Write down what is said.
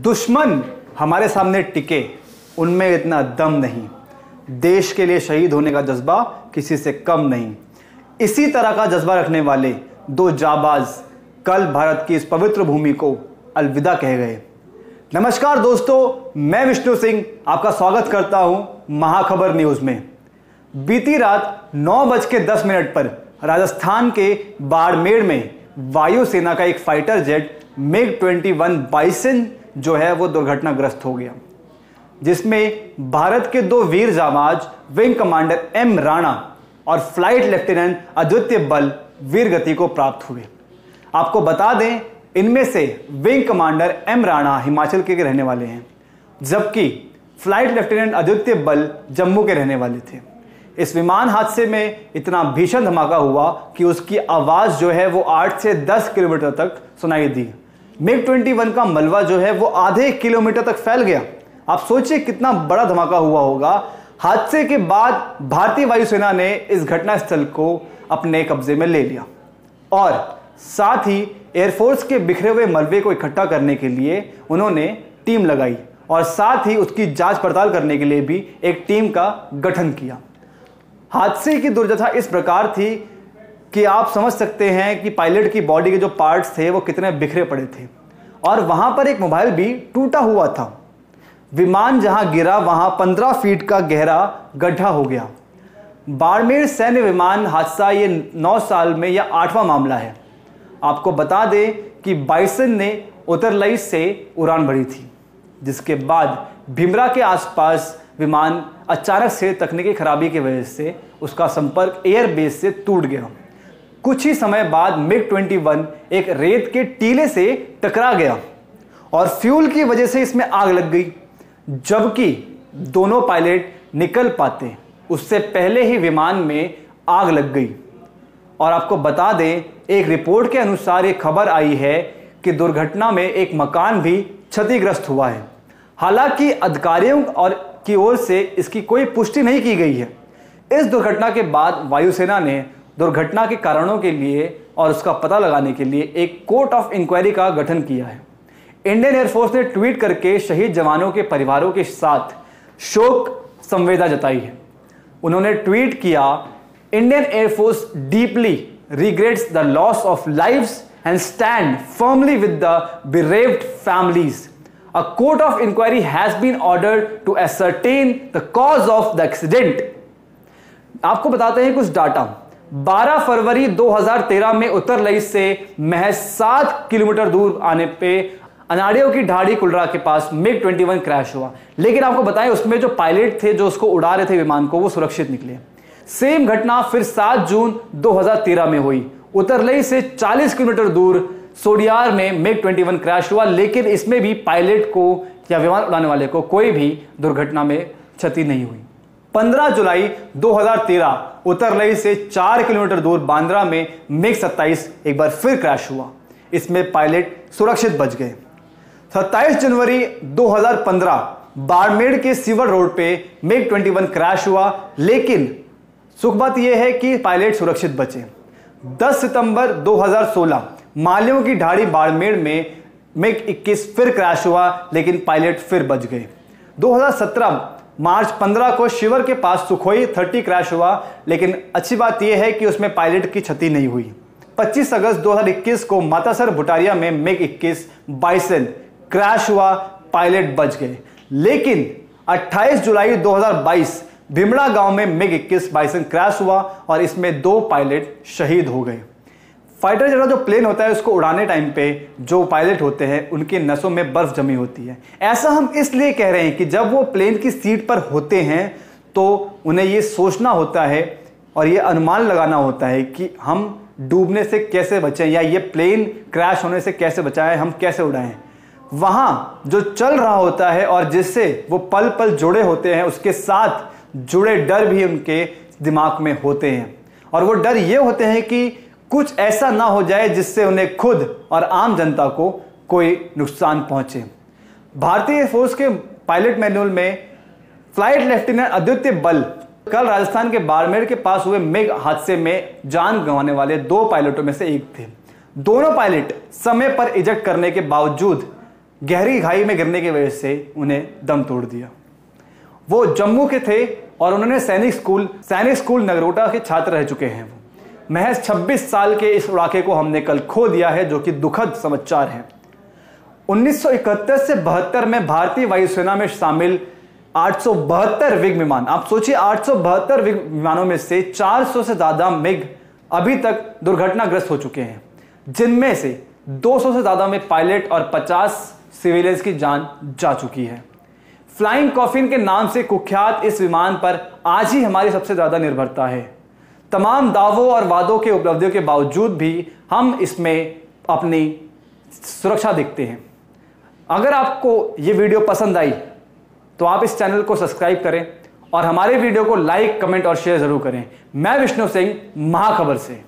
दुश्मन हमारे सामने टिके, उनमें इतना दम नहीं। देश के लिए शहीद होने का जज्बा किसी से कम नहीं। इसी तरह का जज्बा रखने वाले दो जाबाज कल भारत की इस पवित्र भूमि को अलविदा कह गए। नमस्कार दोस्तों, मैं विष्णु सिंह आपका स्वागत करता हूं महाखबर न्यूज में। बीती रात 9:10 पर राजस्थान के बाड़मेर में वायुसेना का एक फाइटर जेट MiG-21 बाइसन जो है वो दुर्घटनाग्रस्त हो गया, जिसमें भारत के दो वीर जाबाज विंग कमांडर M राणा और फ्लाइट लेफ्टिनेंट अद्वितीय बल वीर गति को प्राप्त हुए। आपको बता दें, इनमें से wing commander M Rana Himachal के रहने वाले हैं, जबकि फ्लाइट लेफ्टिनेंट अद्वितीय बल जम्मू के रहने वाले थे। इस विमान हादसे में इतना भीषण धमाका हुआ कि उसकी आवाज जो है वो 8 से 10 किलोमीटर तक सुनाई दी। MiG-21 का मलबा जो है वो आधे किलोमीटर तक फैल गया। आप सोचिए कितना बड़ा धमाका हुआ होगा। हादसे के बाद भारतीय वायुसेना ने इस घटनास्थल को अपने कब्जे में ले लिया और साथ ही एयरफोर्स के बिखरे हुए मलबे को इकट्ठा करने के लिए उन्होंने टीम लगाई और साथ ही उसकी जांच पड़ताल करने के लिए भी एक टीम का गठन किया। हादसे की दुर्दशा इस प्रकार थी कि आप समझ सकते हैं कि पायलट की बॉडी के जो पार्ट्स थे वो कितने बिखरे पड़े थे और वहां पर एक मोबाइल भी टूटा हुआ था। विमान जहां गिरा वहां 15 फीट का गहरा गड्ढा हो गया। बाड़मेर सैन्य विमान हादसा ये 9 साल में यह 8वां मामला है। आपको बता दें कि बाइसन ने उतरलई से उड़ान भरी थी, जिसके बाद भिमरा के आसपास विमान अचानक से तकनीकी खराबी की वजह से उसका संपर्क एयरबेस से टूट गया। कुछ ही समय बाद MiG-21 एक रेत के टीले से टकरा गया और फ्यूल की वजह से इसमें आग लग गई, जबकि दोनों पायलट निकल पाते उससे पहले ही विमान में आग लग गई। और आपको बता दें, एक रिपोर्ट के अनुसार एक खबर आई है कि दुर्घटना में एक मकान भी क्षतिग्रस्त हुआ है। हालांकि अधिकारियों की ओर से इसकी कोई पुष्टि नहीं की गई है। इस दुर्घटना के बाद वायुसेना ने दुर्घटना के कारणों के लिए और उसका पता लगाने के लिए एक कोर्ट ऑफ इंक्वायरी का गठन किया है। इंडियन एयरफोर्स ने ट्वीट करके शहीद जवानों के परिवारों के साथ शोक संवेदना जताई है। उन्होंने ट्वीट किया, Indian air force deeply regrets the loss of lives and stand firmly with the bereaved families. A court of inquiry has been ordered to ascertain the cause of the accident. आपको बताते हैं कुछ डाटा। 12 फरवरी 2013 में उतरलई से महज 7 kilometre दूर आने पे अनाड़ियों की ढाड़ी कुलरा के पास MiG-21 क्रैश हुआ। लेकिन आपको बताएं, उसमें जो पायलट थे जो उसको उड़ा रहे थे विमान को, वो सुरक्षित निकले। सेम घटना फिर 7 जून 2013 में हुई। उतरलई से 40 किलोमीटर दूर सोडियार में MiG-21 क्रैश हुआ, लेकिन इसमें भी पायलट को या विमान उड़ाने वाले को कोई भी दुर्घटना में क्षति नहीं हुई। 15 जुलाई 2013 उतरलई से 4 किलोमीटर दूर बांद्रा में MiG-27 एक बार फिर क्रैश हुआ। इसमें पायलट सुरक्षित बच गए। 27 जनवरी 2015 बाड़मेर के सिवर रोड पे MiG-21 क्रैश हुआ, लेकिन सुख बात यह है कि पायलट सुरक्षित बचे। 10 सितंबर 2016 मालियों की ढाड़ी बाड़मेर में MiG-21 फिर क्रैश हुआ, लेकिन पायलट फिर बच गए। 2017 मार्च 15 को शिवर के पास सुखोई 30 क्रैश हुआ, लेकिन अच्छी बात यह है कि उसमें पायलट की क्षति नहीं हुई। 25 अगस्त 2021 को मातासर भुटारिया में MiG-21 बाइसन क्रैश हुआ, पायलट बच गए। लेकिन 28 जुलाई 2022 भिमड़ा गांव में MiG-21 बाइसन क्रैश हुआ और इसमें 2 पायलट शहीद हो गए। फाइटर जेट जो प्लेन होता है, उसको उड़ाने टाइम पे जो पायलट होते हैं उनकी नसों में बर्फ जमी होती है। ऐसा हम इसलिए कह रहे हैं कि जब वो प्लेन की सीट पर होते हैं तो उन्हें ये सोचना होता है और ये अनुमान लगाना होता है कि हम डूबने से कैसे बचें या ये प्लेन क्रैश होने से कैसे बचाएं, हम कैसे उड़ाएं। वहां जो चल रहा होता है और जिससे वो पल पल जुड़े होते हैं, उसके साथ जुड़े डर भी उनके दिमाग में होते हैं और वो डर ये होते हैं कि कुछ ऐसा ना हो जाए जिससे उन्हें खुद और आम जनता को कोई नुकसान पहुंचे। भारतीय एयरफोर्स के पायलट मैनुअल में फ्लाइट लेफ्टिनेंट अद्वितीय बल कल राजस्थान के बाड़मेर के पास हुए MiG हादसे में जान गंवाने वाले 2 पायलटों में से एक थे। दोनों पायलट समय पर इजेक्ट करने के बावजूद गहरी खाई में गिरने की वजह से उन्हें दम तोड़ दिया। वो जम्मू के थे और उन्होंने सैनिक स्कूल नगरोटा के छात्र रह चुके हैं। वो महज 26 साल के इस लड़के को हमने कल खो दिया है, जो कि दुखद समाचार है। 1971 से 72 में भारतीय वायुसेना में शामिल 872 मिग विमान, आप सोचिए 872 विमानों में से 400 से ज्यादा मिग अभी तक दुर्घटनाग्रस्त हो चुके हैं, जिनमें से 200 से ज्यादा में पायलट और 50 सिविलियंस की जान जा चुकी है। फ्लाइंग कॉफिन के नाम से कुख्यात इस विमान पर आज ही हमारी सबसे ज्यादा निर्भरता है। तमाम दावों और वादों के उपलब्धियों के बावजूद भी हम इसमें अपनी सुरक्षा देखते हैं। अगर आपको ये वीडियो पसंद आई तो आप इस चैनल को सब्सक्राइब करें और हमारे वीडियो को लाइक, कमेंट और शेयर जरूर करें। मैं विष्णु सिंह, महाखबर से।